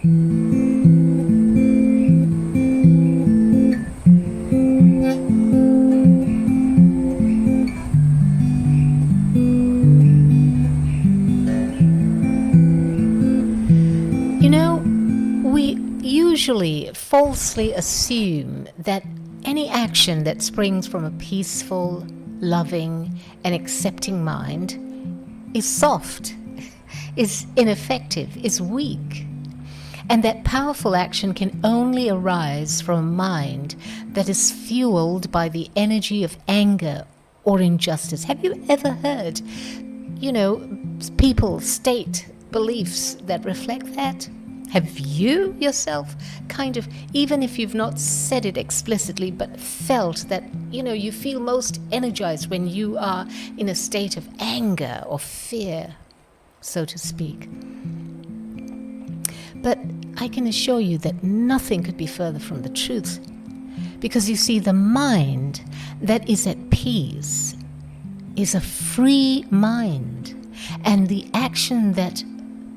You know, we usually falsely assume that any action that springs from a peaceful, loving, and accepting mind is soft, is ineffective, is weak, and that powerful action can only arise from a mind that is fueled by the energy of anger or injustice. Have you ever heard, people state beliefs that reflect that? Have you yourself even if you've not said it explicitly, but felt that, you feel most energized when you are in a state of anger or fear, so to speak? But I can assure you that nothing could be further from the truth. Because you see, the mind that is at peace is a free mind. And the action that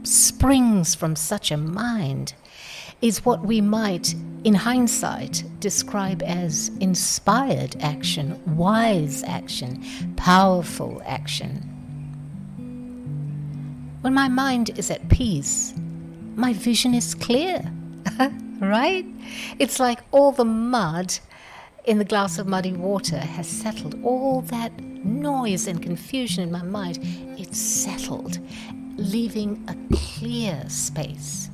springs from such a mind is what we might, in hindsight, describe as inspired action, wise action, powerful action. When my mind is at peace, my vision is clear, right? It's like all the mud in the glass of muddy water has settled. All that noise and confusion in my mind, it's settled, leaving a clear space.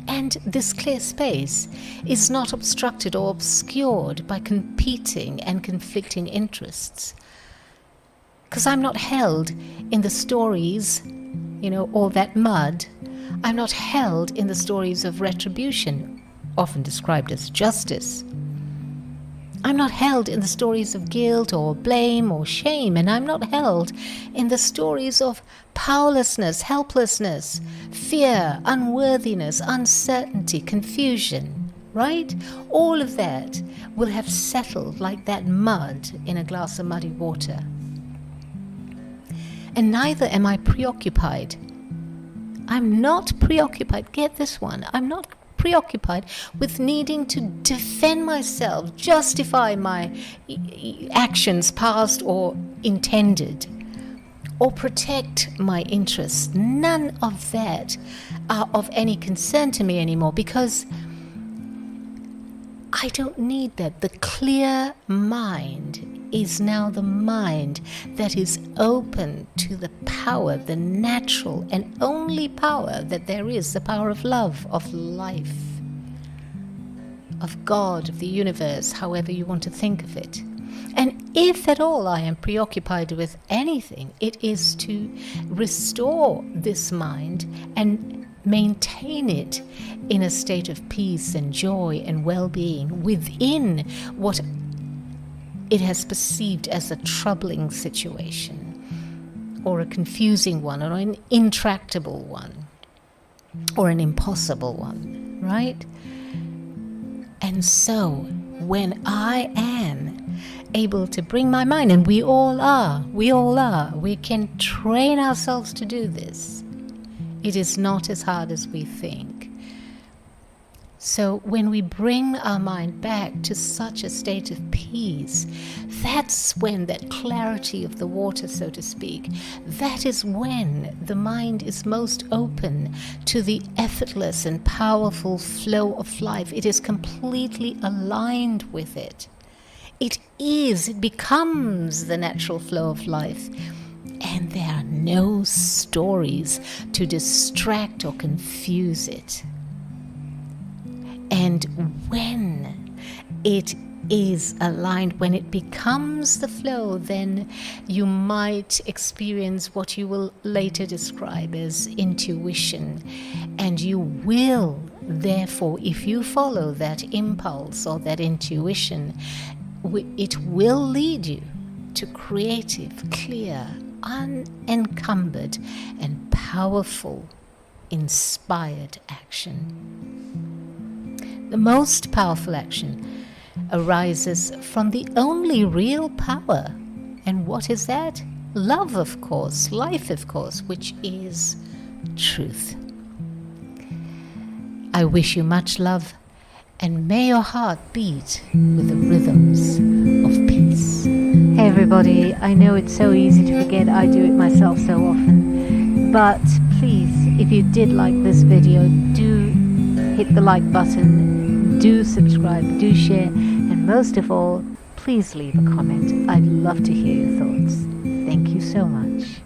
And this clear space is not obstructed or obscured by competing and conflicting interests. Because I'm not held in the stories, all that mud. I'm not held in the stories of retribution, often described as justice. I'm not held in the stories of guilt or blame or shame, and I'm not held in the stories of powerlessness, helplessness, fear, unworthiness, uncertainty, confusion, right? All of that will have settled like that mud in a glass of muddy water. And neither am I preoccupied. I'm not preoccupied. Get this one. I'm not preoccupied with needing to defend myself, justify my actions, past or intended, or protect my interests. None of that are of any concern to me anymore, because I don't need that. The clear mind is now the mind that is open to the power, the natural and only power that there is, the power of love, of life, of God, of the universe, however you want to think of it. And if at all I am preoccupied with anything, it is to restore this mind and maintain it in a state of peace and joy and well-being within what it has perceived as a troubling situation, or a confusing one, or an intractable one, or an impossible one, right? And so when I am able to bring my mind, and we all are, we can train ourselves to do this. It is not as hard as we think. So when we bring our mind back to such a state of peace, that's when that clarity of the water, so to speak, that is when the mind is most open to the effortless and powerful flow of life. It is completely aligned with it. It becomes the natural flow of life. And there are no stories to distract or confuse it. And when it is aligned, when it becomes the flow, then you might experience what you will later describe as intuition. And you will, therefore, if you follow that impulse or that intuition, it will lead you to creative, clear, unencumbered, and powerful, inspired action. The most powerful action arises from the only real power. And what is that? Love, of course, life, of course, which is truth. I wish you much love, and may your heart beat with the rhythms of peace. Hey everybody, I know it's so easy to forget. I do it myself so often. But please, if you did like this video, do hit the like button, do subscribe, do share, and most of all, please leave a comment. I'd love to hear your thoughts. Thank you so much.